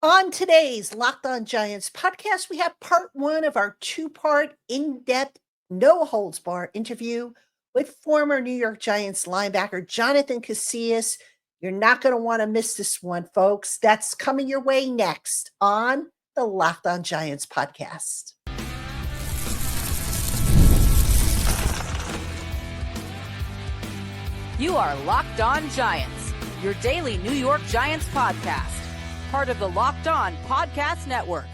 On today's Locked On Giants podcast, we have part one of our two-part in-depth, no-holds-barred interview with former New York Giants linebacker Jonathan Casillas. You're not going to want to miss this one, folks. That's coming your way next on the Locked On Giants podcast. You are Locked On Giants, your daily New York Giants podcast. Part of the Locked On Podcast Network,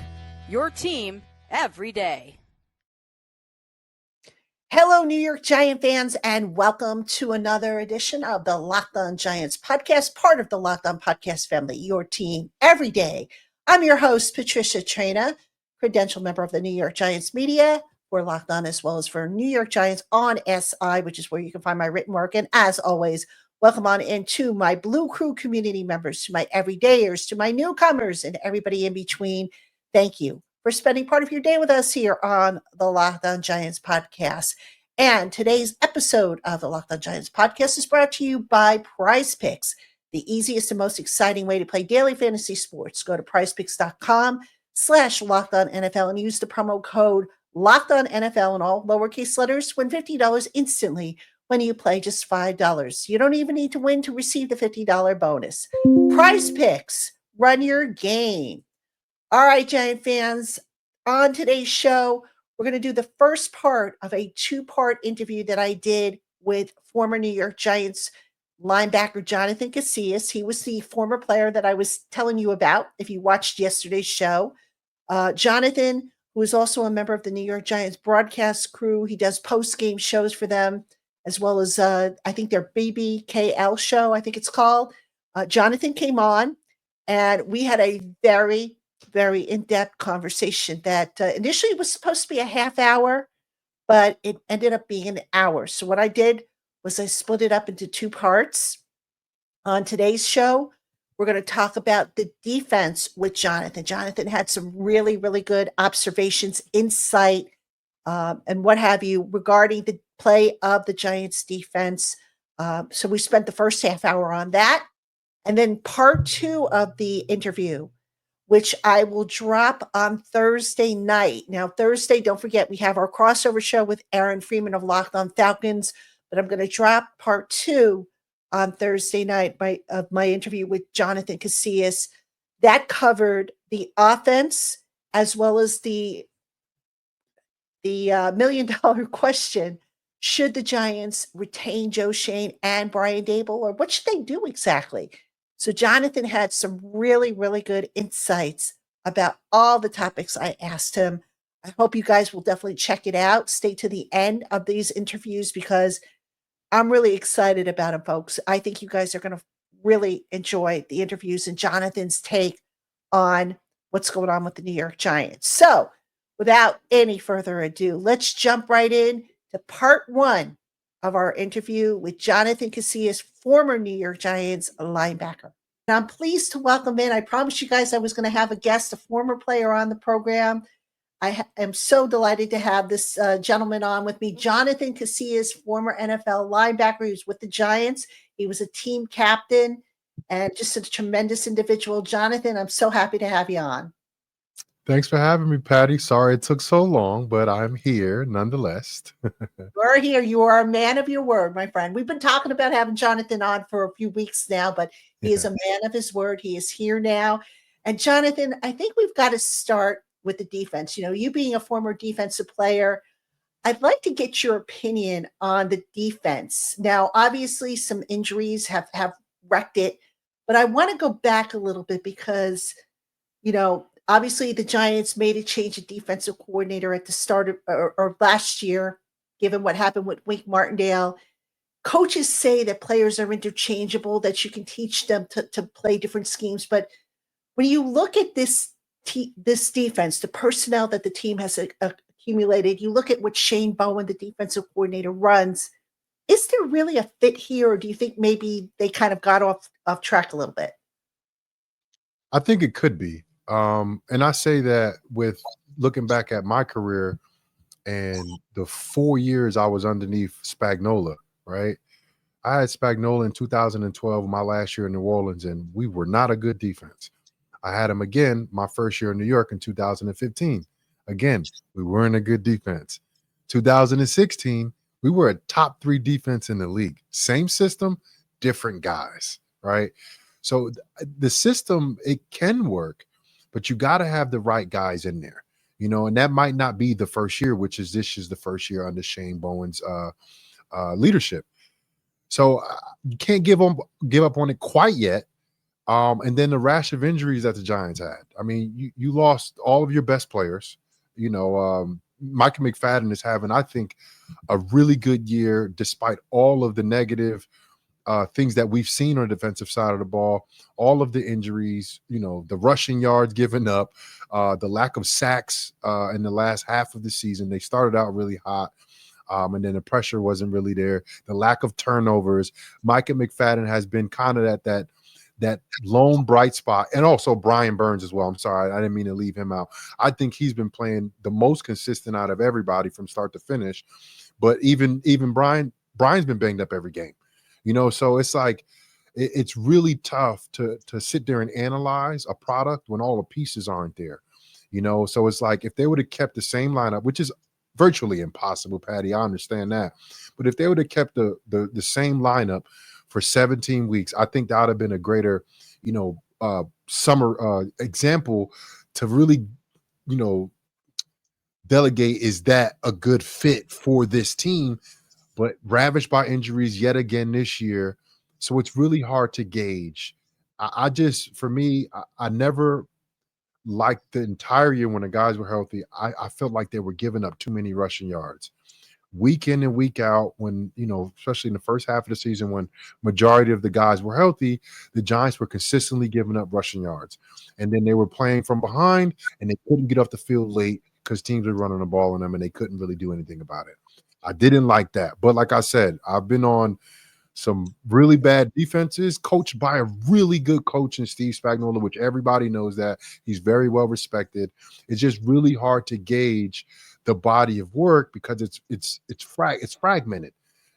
your team every day. Hello, New York Giant fans, and welcome to another edition of the Locked On Giants podcast, part of the Locked On Podcast family, your team every day. I'm your host, Patricia Traina, credential member of the New York Giants media. We're Locked On as well as for New York Giants on SI, which is where you can find my written work. And as always, welcome on into my Blue Crew community members, to my everydayers, to my newcomers, and everybody in between. Thank you for spending part of your day with us here on the Locked On Giants podcast. And today's episode of the Locked On Giants podcast is brought to you by Prize Picks, the easiest and most exciting way to play daily fantasy sports. Go to prizepicks.com/LockedOnNFL and use the promo code LockedOnNFL in all lowercase letters. Win $50 instantly when you play just $5. You don't even need to win to receive the $50 bonus. Prize Picks, run your game. All right, Giant fans, on today's show, we're going to do the first part of a two-part interview that I did with former New York Giants linebacker Jonathan Casillas. He was the former player that I was telling you about if you watched yesterday's show. Jonathan, who is also a member of the New York Giants broadcast crew, he does post-game shows for them, as well as I think their BBKL show, I think it's called. Jonathan came on, and we had a very, very in-depth conversation that initially was supposed to be a half hour, but it ended up being an hour. So what I did was I split it up into two parts. On today's show, we're going to talk about the defense with Jonathan. Jonathan had some really, really good observations, insight, and what have you regarding the play of the Giants defense. So we spent the first half hour on that. And then part two of the interview, which I will drop on Thursday night. Now, Thursday, don't forget, we have our crossover show with Aaron Freeman of Locked On Falcons, but I'm going to drop part two on Thursday night of my interview with Jonathan Casillas. That covered the offense as well as the million-dollar question: should the Giants retain Joe Shane and Brian Daboll, or what should they do exactly? So Jonathan had some really, really good insights about all the topics I asked him. I hope you guys will definitely check it out. Stay to the end of these interviews because I'm really excited about them, folks. I think you guys are going to really enjoy the interviews and Jonathan's take on what's going on with the New York Giants. So without any further ado, let's jump right in to part one of our interview with Jonathan Casillas, former New York Giants linebacker. And I'm pleased to welcome in, I promised you guys I was going to have a guest, a former player on the program. I am so delighted to have this gentleman on with me, Jonathan Casillas, former NFL linebacker. He was with the Giants. He was a team captain and just a tremendous individual. Jonathan, I'm so happy to have you on. Thanks for having me, Patty. Sorry it took so long, but I'm here nonetheless. You're here. You are a man of your word, my friend. We've been talking about having Jonathan on for a few weeks now, but he is a man of his word. He is here now. And Jonathan, I think we've got to start with the defense. You know, you being a former defensive player, I'd like to get your opinion on the defense. Now, obviously, some injuries have wrecked it, but I want to go back a little bit because, you know, obviously the Giants made a change of defensive coordinator at the start of or last year, given what happened with Wink Martindale. Coaches say that players are interchangeable, that you can teach them to play different schemes. But when you look at this defense, the personnel that the team has accumulated, you look at what Shane Bowen, the defensive coordinator, runs. Is there really a fit here, or do you think maybe they kind of got off track a little bit? I think it could be. And I say that with looking back at my career and the 4 years I was underneath Spagnuolo, right? I had Spagnuolo in 2012, my last year in New Orleans, and we were not a good defense. I had him again my first year in New York in 2015. Again, we weren't a good defense. 2016, we were a top 3 defense in the league. Same system, different guys, right? So the system, it can work, but you got to have the right guys in there, and that might not be the first year, which is this is the first year under Shane Bowen's leadership. So you can't give up on it quite yet. And then the rash of injuries that the Giants had. I mean, you lost all of your best players. Michael McFadden is having, I think, a really good year despite all of the negative things that we've seen on the defensive side of the ball, all of the injuries, the rushing yards given up, the lack of sacks in the last half of the season. They started out really hot. And then the pressure wasn't really there. The lack of turnovers. Micah McFadden has been kind of that lone bright spot, and also Brian Burns as well. I'm sorry, I didn't mean to leave him out. I think he's been playing the most consistent out of everybody from start to finish. But even Brian's been banged up every game, So it's like it's really tough to sit there and analyze a product when all the pieces aren't there, So it's like if they would have kept the same lineup, which is virtually impossible, Patty. I understand that, but if they would have kept the same lineup for 17 weeks, I think that would have been a greater, summer example to really, delegate. Is that a good fit for this team? But ravaged by injuries yet again this year, so it's really hard to gauge. I never liked the entire year when the guys were healthy. I felt like they were giving up too many rushing yards. Week in and week out, when, especially in the first half of the season when majority of the guys were healthy, the Giants were consistently giving up rushing yards. And then they were playing from behind and they couldn't get off the field late because teams were running the ball on them and they couldn't really do anything about it. I didn't like that. But like I said, I've been on some really bad defenses coached by a really good coach in Steve Spagnuolo, which everybody knows that. He's very well respected. It's just really hard to gauge the body of work because it's fragmented,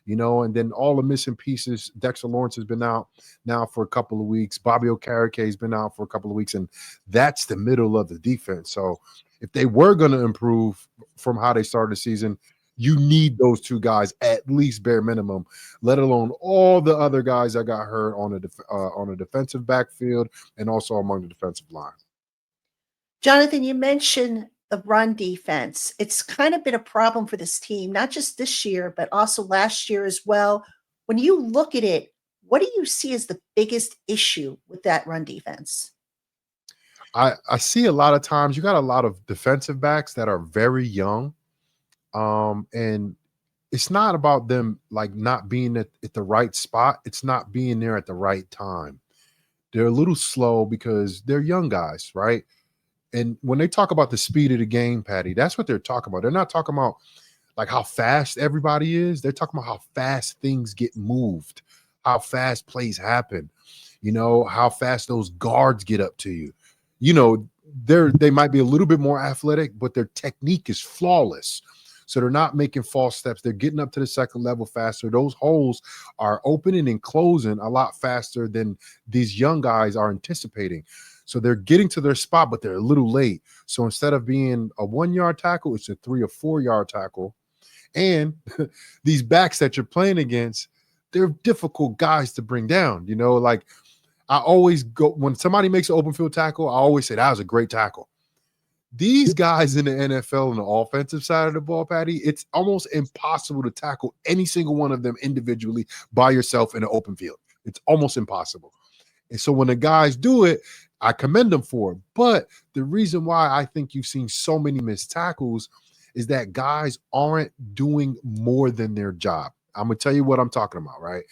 and then all the missing pieces. Dexter Lawrence has been out now for a couple of weeks. Bobby Okereke has been out for a couple of weeks, and that's the middle of the defense. So if they were going to improve from how they started the season, you need those two guys at least bare minimum, let alone all the other guys that got hurt on a defensive backfield and also among the defensive line. Jonathan, you mentioned the run defense. It's kind of been a problem for this team, not just this year, but also last year as well. When you look at it, what do you see as the biggest issue with that run defense? I see a lot of times you got a lot of defensive backs that are very young. And it's not about them like not being at the right spot. It's not being there at the right time. They're a little slow because they're young guys, right? And when they talk about the speed of the game, Patty, that's what they're talking about. They're not talking about like how fast everybody is. They're talking about how fast things get moved, how fast plays happen, how fast those guards get up to you. They might be a little bit more athletic, but their technique is flawless. So they're not making false steps. They're getting up to the second level faster. Those holes are opening and closing a lot faster than these young guys are anticipating. So they're getting to their spot, but they're a little late. So instead of being a 1-yard tackle, it's a 3 or 4-yard tackle. And these backs that you're playing against, they're difficult guys to bring down. Like I always go when somebody makes an open field tackle, I always say that was a great tackle. These guys in the NFL on the offensive side of the ball, Patty, it's almost impossible to tackle any single one of them individually by yourself in an open field. It's almost impossible. And so when the guys do it, I commend them for it. But the reason why I think you've seen so many missed tackles is that guys aren't doing more than their job. I'm going to tell you what I'm talking about, right?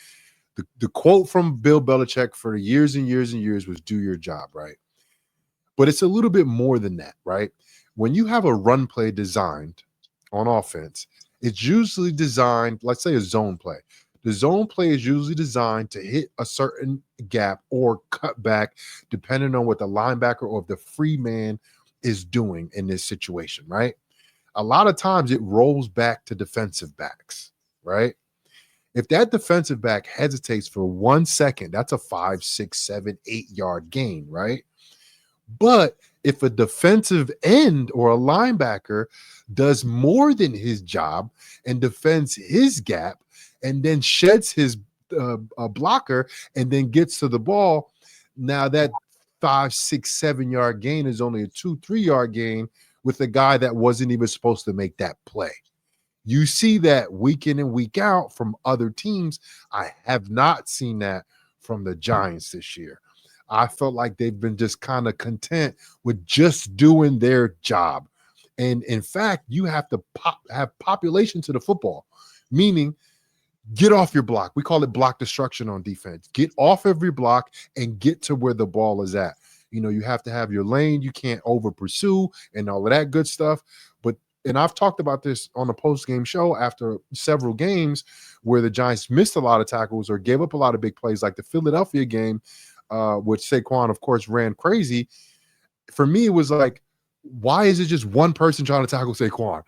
The quote from Bill Belichick for years and years and years was do your job, right? But it's a little bit more than that, right? When you have a run play designed on offense, it's usually designed, let's say a zone play. The zone play is usually designed to hit a certain gap or cut back, depending on what the linebacker or the free man is doing in this situation, right? A lot of times it rolls back to defensive backs, right? If that defensive back hesitates for 1 second, that's a 5, 6, 7, 8 yard gain, right? But if a defensive end or a linebacker does more than his job and defends his gap and then sheds his blocker and then gets to the ball, now that 5, 6, 7 yard gain is only a 2, 3 yard gain with a guy that wasn't even supposed to make that play. You see that week in and week out from other teams. I have not seen that from the Giants this year. I felt like they've been just kind of content with just doing their job. And in fact, you have to have population to the football, meaning get off your block. We call it block destruction on defense. Get off every block and get to where the ball is at. You have to have your lane. You can't over pursue and all of that good stuff. And I've talked about this on a post-game show after several games where the Giants missed a lot of tackles or gave up a lot of big plays, like the Philadelphia game, which Saquon, of course, ran crazy. For me, it was like, why is it just one person trying to tackle Saquon?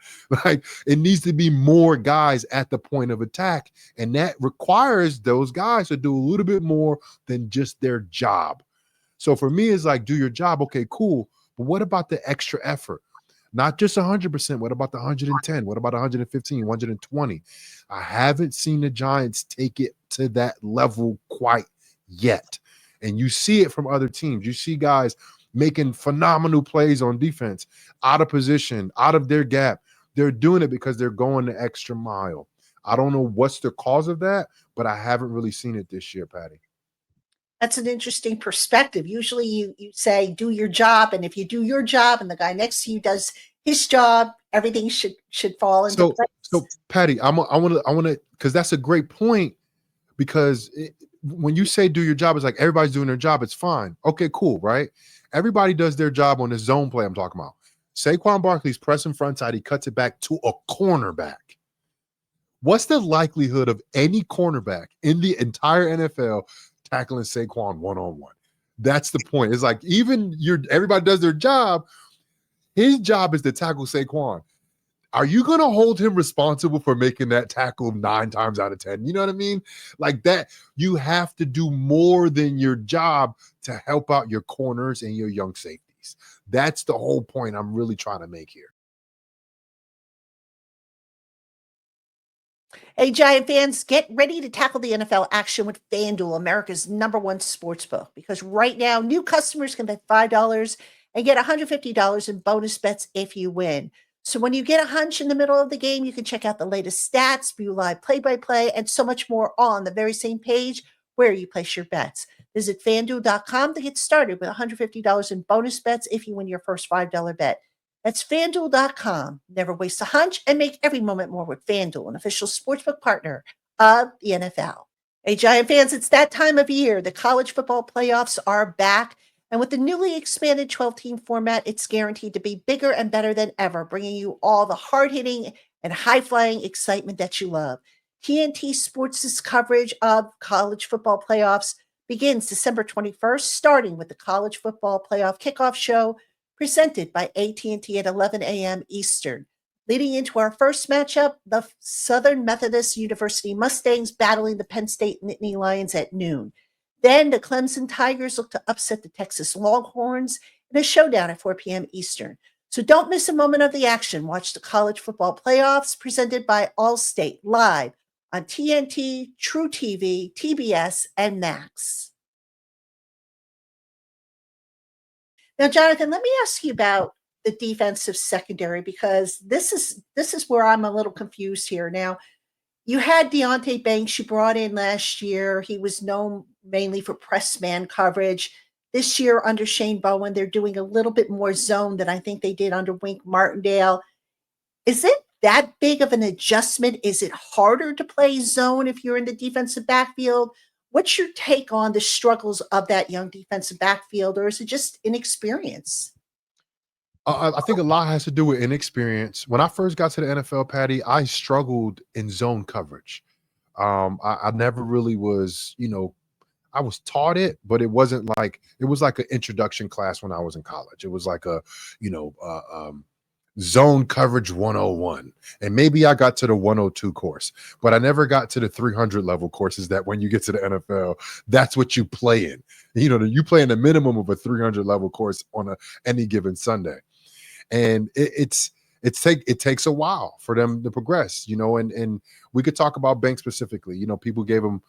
Like, it needs to be more guys at the point of attack, and that requires those guys to do a little bit more than just their job. So for me, it's like, do your job. Okay, cool. But what about the extra effort? Not just 100%. What about the 110? What about 115, 120? I haven't seen the Giants take it to that level quite yet. And you see it from other teams. You see guys making phenomenal plays on defense, out of position, out of their gap. They're doing it because they're going the extra mile. I don't know what's the cause of that, but I haven't really seen it this year, Patty. That's an interesting perspective. Usually you say, do your job. And if you do your job and the guy next to you does his job, everything should fall into place. So Patty, I want to, because that's a great point, because when you say do your job, it's like everybody's doing their job. It's fine. Okay, cool. Right. Everybody does their job on the zone play I'm talking about. Saquon Barkley's pressing front side. He cuts it back to a cornerback. What's the likelihood of any cornerback in the entire NFL tackling Saquon one-on-one? That's the point. It's like, even everybody does their job. His job is to tackle Saquon. Are you going to hold him responsible for making that tackle 9 times out of 10? You know what I mean? Like that, you have to do more than your job to help out your corners and your young safeties. That's the whole point I'm really trying to make here. Hey, Giant fans, get ready to tackle the NFL action with FanDuel, America's #1 sportsbook. Because right now, new customers can bet $5 and get $150 in bonus bets if you win. So when you get a hunch in the middle of the game, you can check out the latest stats, view live play-by-play, and so much more all on the very same page where you place your bets. Visit FanDuel.com to get started with $150 in bonus bets if you win your first $5 bet. That's FanDuel.com. Never waste a hunch and make every moment more with FanDuel, an official sportsbook partner of the NFL. Hey, Giant fans, it's that time of year. The college football playoffs are back. And with the newly expanded 12-team format, it's guaranteed to be bigger and better than ever, bringing you all the hard-hitting and high-flying excitement that you love. TNT Sports' coverage of college football playoffs begins December 21st, starting with the College Football Playoff Kickoff Show, presented by AT&T at 11 a.m. Eastern. Leading into our first matchup, the Southern Methodist University Mustangs battling the Penn State Nittany Lions at noon. Then the Clemson Tigers look to upset the Texas Longhorns in a showdown at 4 p.m. Eastern. So don't miss a moment of the action. Watch the college football playoffs presented by Allstate live on TNT, True TV, TBS, and Max. Now, Jonathan, let me ask you about the defensive secondary, because this is where I'm a little confused here. Now, you had Deontay Banks you brought in last year. He was known mainly for press man coverage. This year under Shane Bowen, they're doing a little bit more zone than I think they did under Wink Martindale. Is it that big of an adjustment? Is it harder to play zone if you're in the defensive backfield? What's your take on the struggles of that young defensive backfield, or is it just inexperience? I think a lot has to do with inexperience. When I first got to the NFL, Patty, I struggled in zone coverage. I never really was, I was taught it, but it wasn't like, it was like an introduction class when I was in college. It was like a, zone coverage 101. And maybe I got to the 102 course, but I never got to the 300 level courses that when you get to the NFL, that's what you play in. You play in the minimum of a 300 level course on any given Sunday. And it takes a while for them to progress, and we could talk about Banks specifically. People gave him,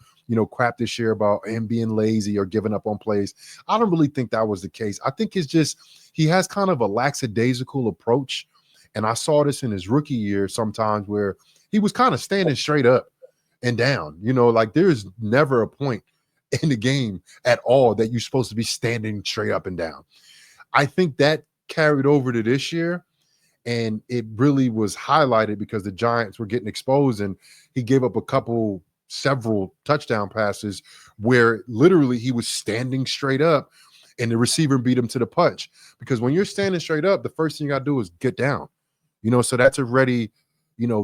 crap this year about him being lazy or giving up on plays. I don't really think that was the case. I think it's just he has kind of a lackadaisical approach. And I saw this in his rookie year sometimes where he was kind of standing straight up and down. Like there's never a point in the game at all that you're supposed to be standing straight up and down. I think that carried over to this year, and it really was highlighted because the Giants were getting exposed, and he gave up several touchdown passes where literally he was standing straight up and the receiver beat him to the punch. Because when you're standing straight up, the first thing you got to do is get down. So that's already,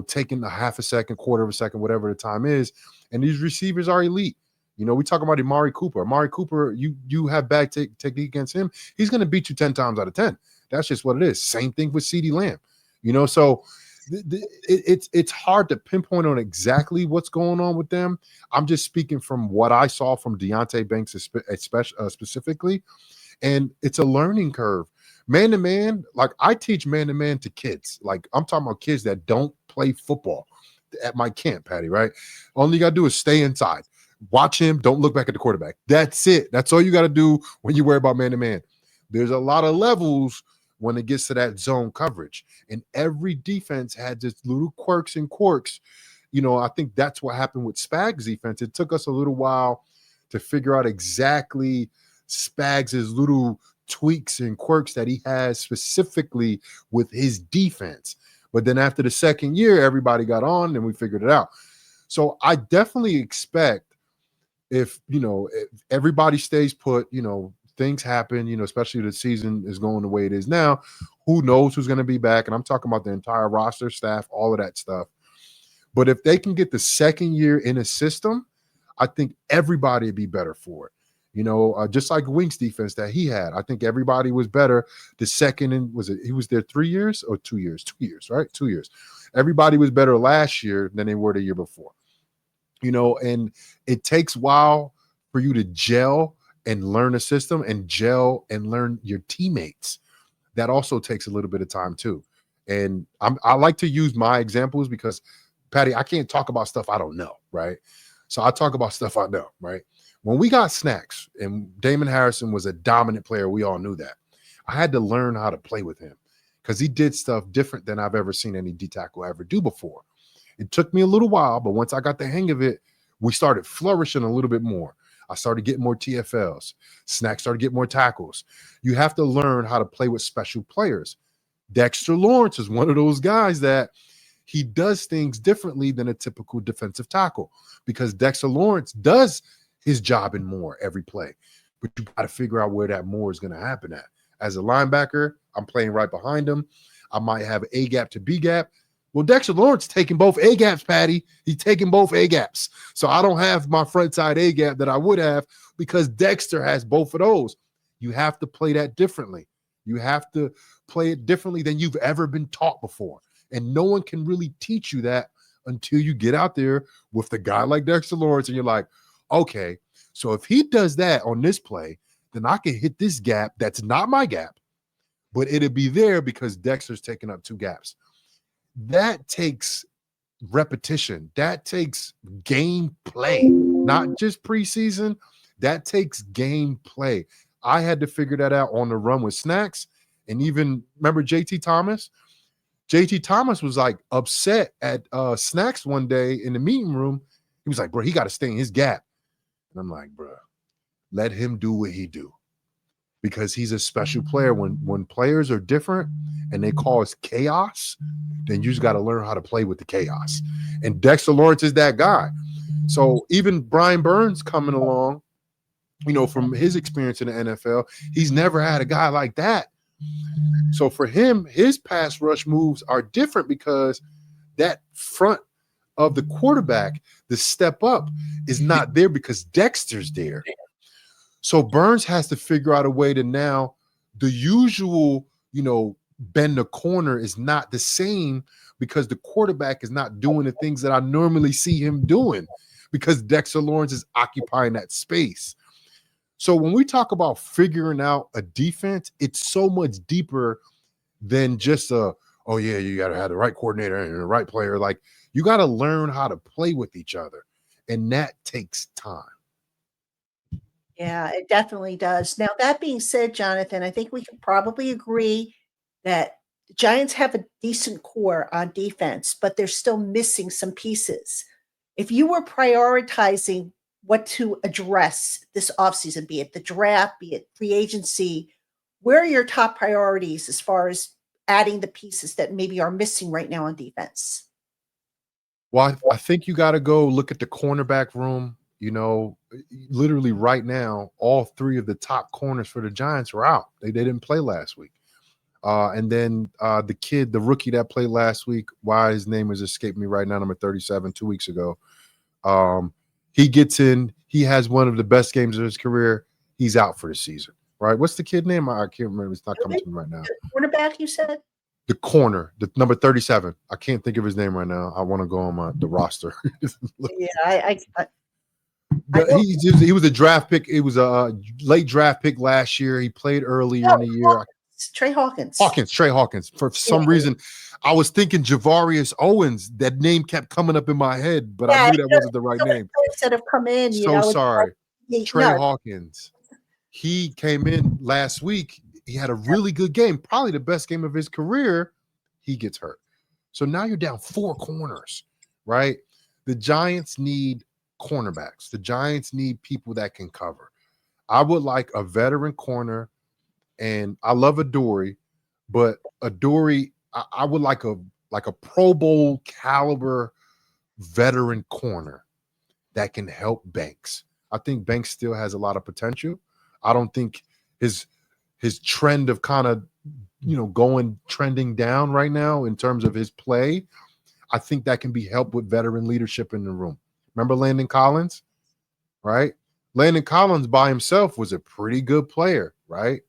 taking a half a second, quarter of a second, whatever the time is. And these receivers are elite. We talk about Amari Cooper. Amari Cooper, you have bad technique against him, he's going to beat you 10 times out of 10. That's just what it is. Same thing with CeeDee Lamb. So it's hard to pinpoint on exactly what's going on with them. I'm just speaking from what I saw from Deontay Banks specifically. And it's a learning curve. Man-to-man, like I teach man-to-man to kids. Like I'm talking about kids that don't play football at my camp, Patty, right? All you got to do is stay inside. Watch him. Don't look back at the quarterback. That's it. That's all you got to do when you worry about man-to-man. There's a lot of levels when it gets to that zone coverage. And every defense had just little quirks and quirks. I think that's what happened with Spags' defense. It took us a little while to figure out exactly Spags' little tweaks and quirks that he has specifically with his defense. But then after the second year, everybody got on and we figured it out. So I definitely expect if everybody stays put, things happen, especially the season is going the way it is now. Who knows who's going to be back? And I'm talking about the entire roster, staff, all of that stuff. But if they can get the second year in a system, I think everybody would be better for it. Just like Wink's defense that he had. I think everybody was better the second, and he was there 3 years or 2 years? 2 years, right? 2 years. Everybody was better last year than they were the year before. And it takes a while for you to gel and learn a system and gel and learn your teammates. That also takes a little bit of time too. And I like to use my examples because, Patty, I can't talk about stuff I don't know, right? So I talk about stuff I know, right? When we got Snacks and Damon Harrison was a dominant player, we all knew that. I had to learn how to play with him because he did stuff different than I've ever seen any D tackle ever do before. It took me a little while, but once I got the hang of it, we started flourishing a little bit more. I started getting more TFLs. Snacks started getting more tackles. You have to learn how to play with special players. Dexter Lawrence is one of those guys that he does things differently than a typical defensive tackle because Dexter Lawrence does his job and more every play. But you got to figure out where that more is going to happen at. As a linebacker, I'm playing right behind him. I might have A gap to B gap. Well, Dexter Lawrence taking both A gaps, Patty. He's taking both A gaps. So I don't have my front side A gap that I would have because Dexter has both of those. You have to play that differently. You have to play it differently than you've ever been taught before. And no one can really teach you that until you get out there with the guy like Dexter Lawrence and you're like, okay, so if he does that on this play, then I can hit this gap that's not my gap, but it'll be there because Dexter's taking up two gaps. That takes repetition. That takes game play, not just preseason. That takes game play. I had to figure that out on the run with Snacks. And even, remember JT Thomas? JT Thomas was like upset at Snacks one day in the meeting room. He was like, bro, he got to stay in his gap. And I'm like, bro, let him do what he do. Because he's a special player. When players are different and they cause chaos, then you just got to learn how to play with the chaos. And Dexter Lawrence is that guy. So even Brian Burns coming along, from his experience in the NFL, he's never had a guy like that. So for him, his pass rush moves are different because that front of the quarterback, the step up, is not there because Dexter's there. So Burns has to figure out a way to now the usual, bend the corner is not the same because the quarterback is not doing the things that I normally see him doing because Dexter Lawrence is occupying that space. So when we talk about figuring out a defense, it's so much deeper than just you got to have the right coordinator and the right player. Like, you got to learn how to play with each other, and that takes time. Yeah, it definitely does. Now, that being said, Jonathan, I think we can probably agree that the Giants have a decent core on defense, but they're still missing some pieces. If you were prioritizing what to address this offseason, be it the draft, be it free agency, where are your top priorities as far as adding the pieces that maybe are missing right now on defense? Well, I think you got to go look at the cornerback room. You know, literally right now, all three of the top corners for the Giants were out. They didn't play last week. And then the rookie that played last week, why his name has escaped me right now, number 37, 2 weeks ago. He gets in. He has one of the best games of his career. He's out for the season, right? What's the kid name? I can't remember. It's not coming to me right now. Quarterback, you said? The corner, the number 37. I can't think of his name right now. I want to go on the roster. Yeah, he was a draft pick. It was a late draft pick last year. He played earlier in the year. Trey Hawkins. Trey Hawkins. For some reason, I was thinking Javarius Owens. That name kept coming up in my head, but I knew that wasn't the right name. That have come in. Sorry. Trey Hawkins. He came in last week. He had a really good game, probably the best game of his career. He gets hurt. So now you're down 4 corners, right? The Giants need cornerbacks. The Giants need people that can cover. I would like a veteran corner, and I love Adoree', but Adoree', I would like a Pro Bowl caliber veteran corner that can help Banks. I think Banks still has a lot of potential. I don't think his trend of kind of, trending down right now in terms of his play, I think that can be helped with veteran leadership in the room. Remember Landon Collins, right? Landon Collins by himself was a pretty good player, right?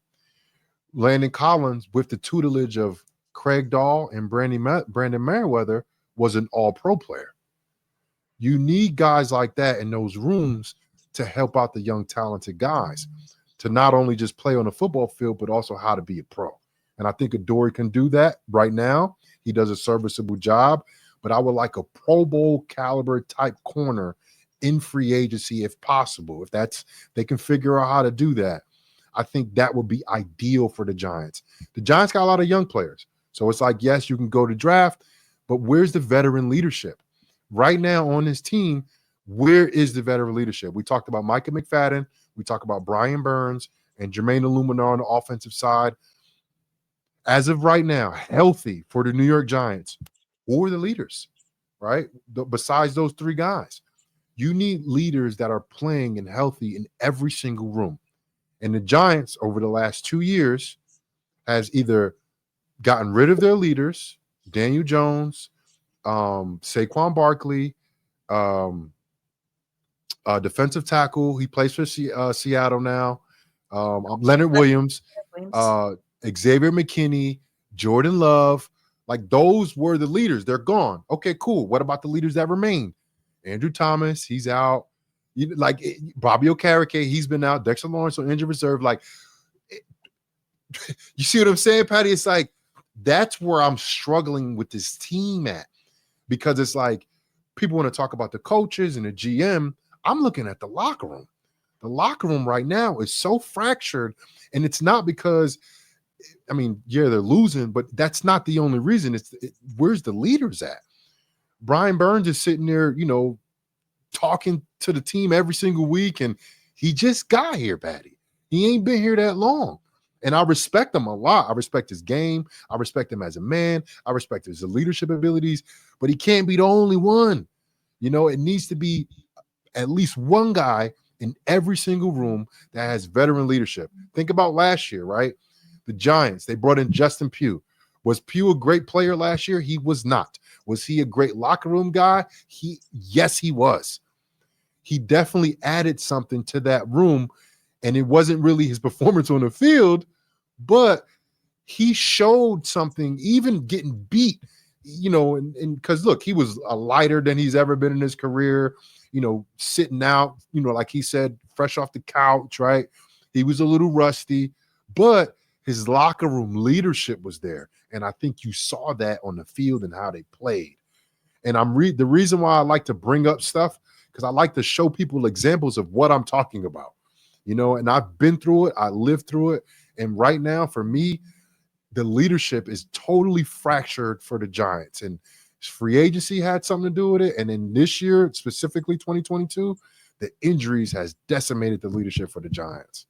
Landon Collins, with the tutelage of Craig Dahl and Brandon Merriweather, was an all-pro player. You need guys like that in those rooms to help out the young, talented guys, to not only just play on the football field, but also how to be a pro. And I think Adoree' can do that right now. He does a serviceable job, but I would like a Pro Bowl caliber type corner in free agency if possible. If they can figure out how to do that, I think that would be ideal for the Giants. The Giants got a lot of young players. So it's like, yes, you can go to draft, but where's the veteran leadership? Right now on this team, where is the veteran leadership? We talked about Micah McFadden. We talked about Brian Burns and Jermaine Illuminar on the offensive side. As of right now, healthy for the New York Giants, or the leaders, right? Besides those 3 guys, you need leaders that are playing and healthy in every single room. And the Giants over the last 2 years has either gotten rid of their leaders, Daniel Jones, Saquon Barkley, defensive tackle. He plays for Seattle now. Leonard Williams, Xavier McKinney, Jordan Love. Like, those were the leaders. They're gone. Okay, cool. What about the leaders that remain? Andrew Thomas, he's out. Bobby Okereke, he's been out. Dexter Lawrence on injured reserve. You see what I'm saying, Patty? It's like, that's where I'm struggling with this team at, because it's like people want to talk about the coaches and the GM. I'm looking at the locker room. The locker room right now is so fractured, and it's not because, they're losing, but that's not the only reason. Where's the leaders at? Brian Burns is sitting there, talking to the team every single week, and he just got here, Patty. He ain't been here that long. And I respect him a lot. I respect his game. I respect him as a man. I respect his leadership abilities, but he can't be the only one. It needs to be at least one guy in every single room that has veteran leadership. Think about last year, right? The Giants, they brought in Justin Pugh. Was Pugh a great player last year? He was not. Was he a great locker room guy? Yes, he was. He definitely added something to that room, and it wasn't really his performance on the field, but he showed something, even getting beat, and because look, he was a lighter than he's ever been in his career, sitting out, like he said, fresh off the couch, right? He was a little rusty, but his locker room leadership was there. And I think you saw that on the field and how they played. And the reason why I like to bring up stuff, because I like to show people examples of what I'm talking about, and I've been through it. I lived through it. And right now, for me, the leadership is totally fractured for the Giants, and free agency had something to do with it. And then this year, specifically 2022, the injuries has decimated the leadership for the Giants.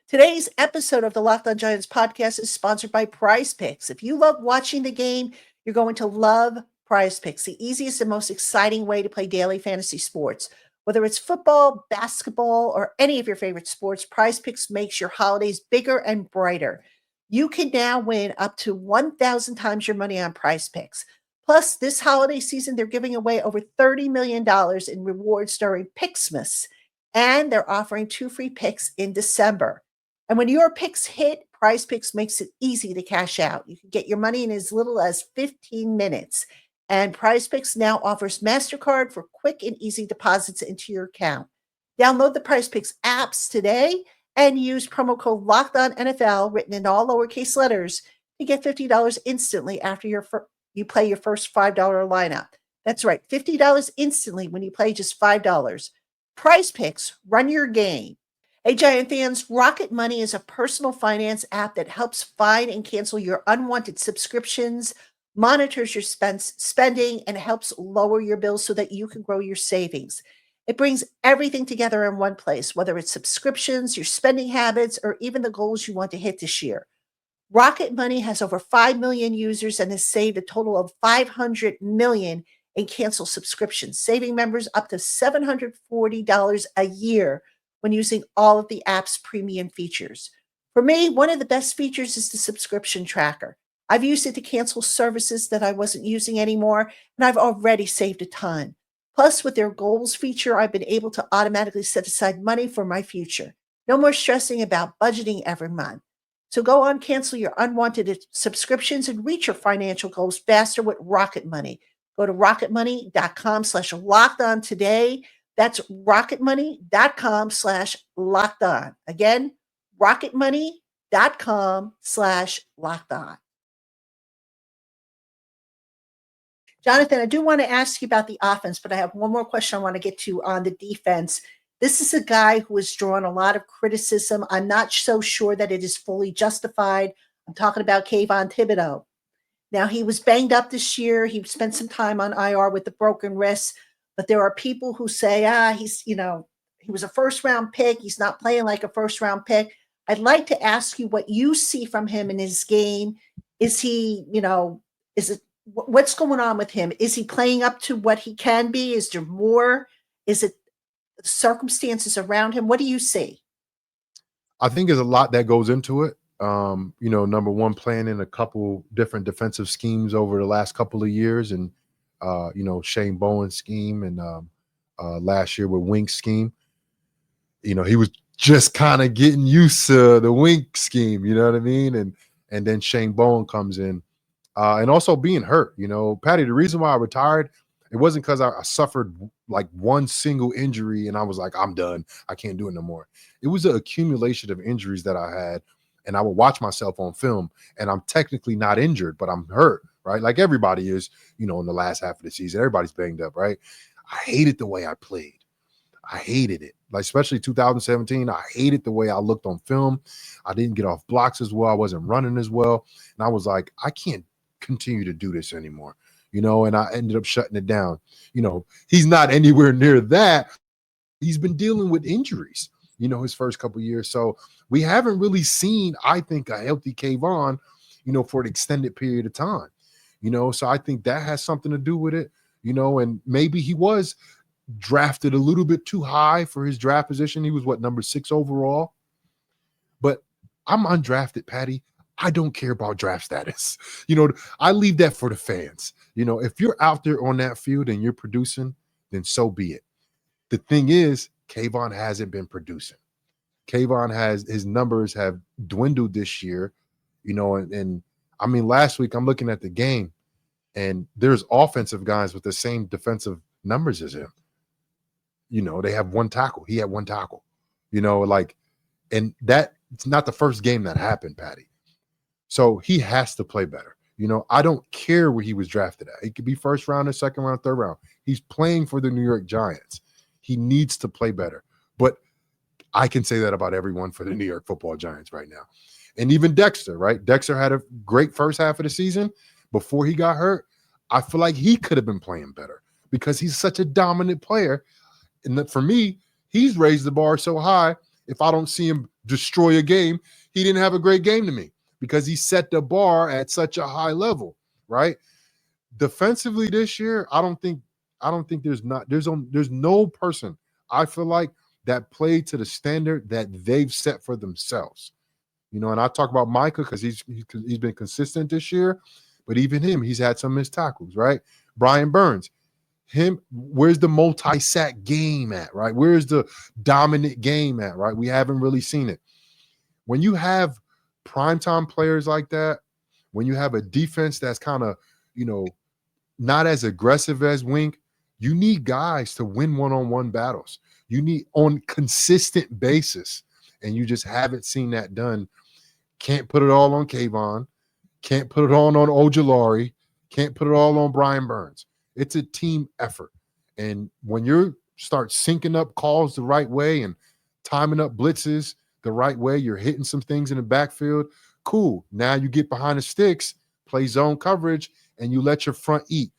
Today's episode of the Locked On Giants podcast is sponsored by Prize Picks. If you love watching the game, you're going to love Prize Picks, the easiest and most exciting way to play daily fantasy sports. Whether it's football, basketball, or any of your favorite sports, Prize Picks makes your holidays bigger and brighter. You can now win up to 1,000 times your money on Prize Picks. Plus, this holiday season, they're giving away over $30 million in rewards during Picksmas, and they're offering 2 free picks in December. And when your picks hit, Prize Picks makes it easy to cash out. You can get your money in as little as 15 minutes. And Prize Picks now offers MasterCard for quick and easy deposits into your account. Download the Prize Picks apps today and use promo code LOCKEDONNFL, written in all lowercase letters, to get $50 instantly after you play your first $5 lineup. That's right, $50 instantly when you play just $5. Prize Picks, run your game. Hey, Giant fans, Rocket Money is a personal finance app that helps find and cancel your unwanted subscriptions, monitors your spending, and helps lower your bills so that you can grow your savings. It brings everything together in one place, whether it's subscriptions, your spending habits, or even the goals you want to hit this year. Rocket Money has over 5 million users and has saved a total of $500 million in canceled subscriptions, saving members up to $740 a year when using all of the app's premium features. For me, one of the best features is the subscription tracker. I've used it to cancel services that I wasn't using anymore, and I've already saved a ton. Plus, with their goals feature, I've been able to automatically set aside money for my future. No more stressing about budgeting every month. So go on, cancel your unwanted subscriptions and reach your financial goals faster with Rocket Money. Go to rocketmoney.com/lockedon today. That's rocketmoney.com/lockedon. Again, rocketmoney.com/lockedon. Jonathan, I do want to ask you about the offense, but I have one more question I want to get to on the defense. This is a guy who has drawn a lot of criticism. I'm not so sure that it is fully justified. I'm talking about Kayvon Thibodeaux. Now, he was banged up this year. He spent some time on IR with the broken wrist, but there are people who say, he was a first-round pick. He's not playing like a first-round pick. I'd like to ask you what you see from him in his game. Is he, what's going on with him? Is he playing up to what he can be? Is there more? Is it circumstances around him? What do you see? I think there's a lot that goes into it. Number one, playing in a couple different defensive schemes over the last couple of years, and Shane Bowen scheme, and last year with Wink scheme. He was just kind of getting used to the Wink scheme, you know what I mean? And then Shane Bowen comes in, and also being hurt. Patty, the reason why I retired, it wasn't because I suffered like one single injury and I was like, I'm done. I can't do it no more. It was an accumulation of injuries that I had. And I would watch myself on film, and I'm technically not injured, but I'm hurt, right? Like everybody is, in the last half of the season. Everybody's banged up, right? I hated the way I played. I hated it. Like, especially 2017, I hated the way I looked on film. I didn't get off blocks as well. I wasn't running as well. And I was like, I can't continue to do this anymore, and I ended up shutting it down. He's not anywhere near that. He's been dealing with injuries, his first couple of years. So we haven't really seen, I think, a healthy Kayvon, for an extended period of time, so I think that has something to do with it, and maybe he was drafted a little bit too high for his draft position. He was number 6 overall, but I'm undrafted, Patty. I don't care about draft status. I leave that for the fans. If you're out there on that field and you're producing, then so be it. The thing is, Kayvon hasn't been producing. Kayvon his numbers have dwindled this year, and I mean, last week I'm looking at the game and there's offensive guys with the same defensive numbers as him. They have one tackle. He had one tackle, and that it's not the first game that happened, Patty. So he has to play better. I don't care where he was drafted at. He could be first round or second round, third round. He's playing for the New York Giants. He needs to play better. But I can say that about everyone for the New York Football Giants right now. And even Dexter, right? Dexter had a great first half of the season before he got hurt. I feel like he could have been playing better because he's such a dominant player. And for me, he's raised the bar so high. If I don't see him destroy a game, he didn't have a great game to me because he set the bar at such a high level, right? Defensively this year, I don't think there's no person I feel like that played to the standard that they've set for themselves. And I talk about Micah because he's been consistent this year, but even him, he's had some missed tackles, right? Brian Burns, where's the multi-sack game at, right? Where's the dominant game at, right? We haven't really seen it. When you have primetime players like that, when you have a defense that's kind of, not as aggressive as Wink, you need guys to win one-on-one battles. You need on consistent basis, and you just haven't seen that done. Can't put it all on Kayvon. Can't put it all on Ojulari. Can't put it all on Brian Burns. It's a team effort. And when you start syncing up calls the right way and timing up blitzes the right way, you're hitting some things in the backfield, cool. Now you get behind the sticks, play zone coverage, and you let your front eat.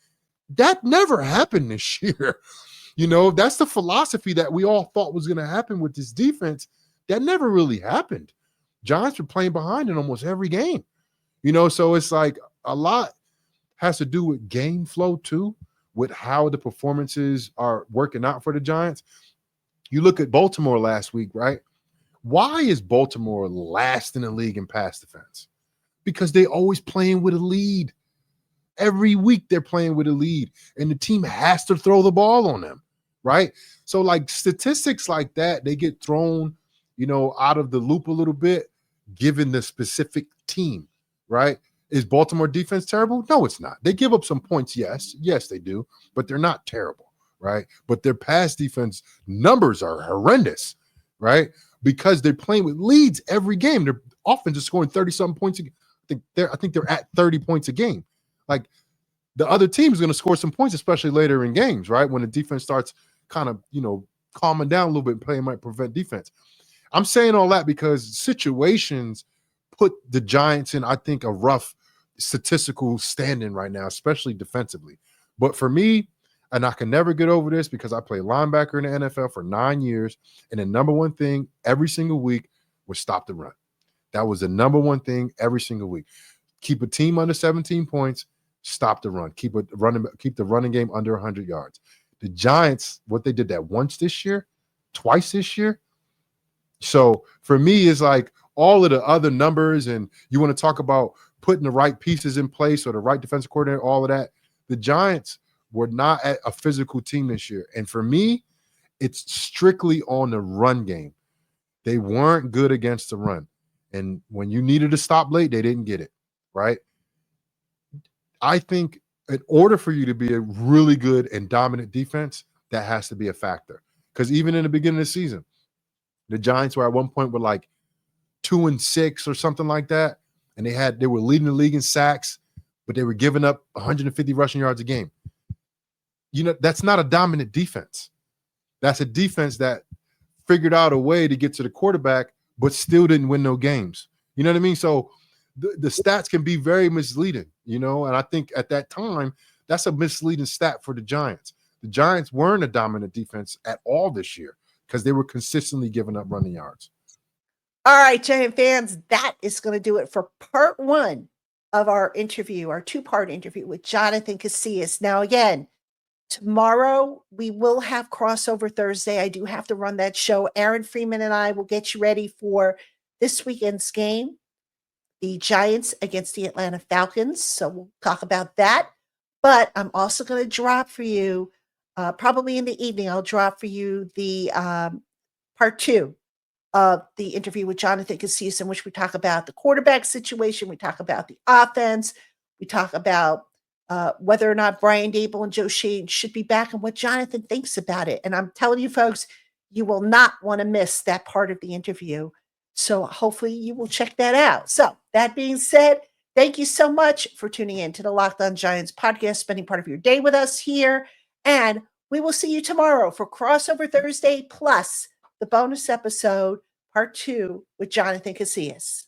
That never happened this year. That's the philosophy that we all thought was going to happen with this defense. That never really happened. Giants were playing behind in almost every game. So it's like a lot has to do with game flow too, with how the performances are working out for the Giants. You look at Baltimore last week, right? Why is Baltimore last in the league in pass defense? Because they always playing with a lead. Every week they're playing with a lead, and the team has to throw the ball on them, right? So like statistics like that, they get thrown, out of the loop a little bit, given the specific team, right? Is Baltimore defense terrible? No, it's not. They give up some points, yes, they do, but they're not terrible, right? But their pass defense numbers are horrendous, right? Because they're playing with leads every game. Their offense is scoring 30-something points. I think they're at 30 points a game. Like the other team is going to score some points, especially later in games, right? When the defense starts kind of, calming down a little bit and playing might prevent defense. I'm saying all that because situations put the Giants in, I think, a rough statistical standing right now, especially defensively. But for me, and I can never get over this because I played linebacker in the NFL for 9 years, and the number one thing every single week was stop the run. That was the number one thing every single week. Keep a team under 17 points, stop the run. Keep the running game under 100 yards. The Giants, what they did that once this year, twice this year. So for me, it's like all of the other numbers, and you want to talk about putting the right pieces in place or the right defensive coordinator, all of that. The Giants were not a physical team this year. And for me, it's strictly on the run game. They weren't good against the run. And when you needed to stop late, they didn't get it, right? I think in order for you to be a really good and dominant defense, that has to be a factor. Because even in the beginning of the season, the Giants were at one point with like 2-6 or something like that. And they were leading the league in sacks, but they were giving up 150 rushing yards a game. That's not a dominant defense. That's a defense that figured out a way to get to the quarterback, but still didn't win no games. You know what I mean? So the stats can be very misleading, and I think at that time, that's a misleading stat for the Giants. The Giants weren't a dominant defense at all this year because they were consistently giving up running yards. All right, Giant fans, that is going to do it for part one of our interview, our two-part interview with Jonathan Casillas. Now, again, tomorrow we will have Crossover Thursday. I do have to run that show. Aaron Freeman and I will get you ready for this weekend's game, the Giants against the Atlanta Falcons. So we'll talk about that. But I'm also going to drop for you, probably in the evening, I'll drop for you the part two of the interview with Jonathan Casillas, in which we talk about the quarterback situation, we talk about the offense, we talk about whether or not Brian Dable and Joe Shane should be back and what Jonathan thinks about it. And I'm telling you, folks, you will not want to miss that part of the interview. So hopefully you will check that out. So that being said, thank you so much for tuning in to the Locked On Giants podcast, spending part of your day with us here. And we will see you tomorrow for Crossover Thursday plus the bonus episode, part 2 with Jonathan Casillas.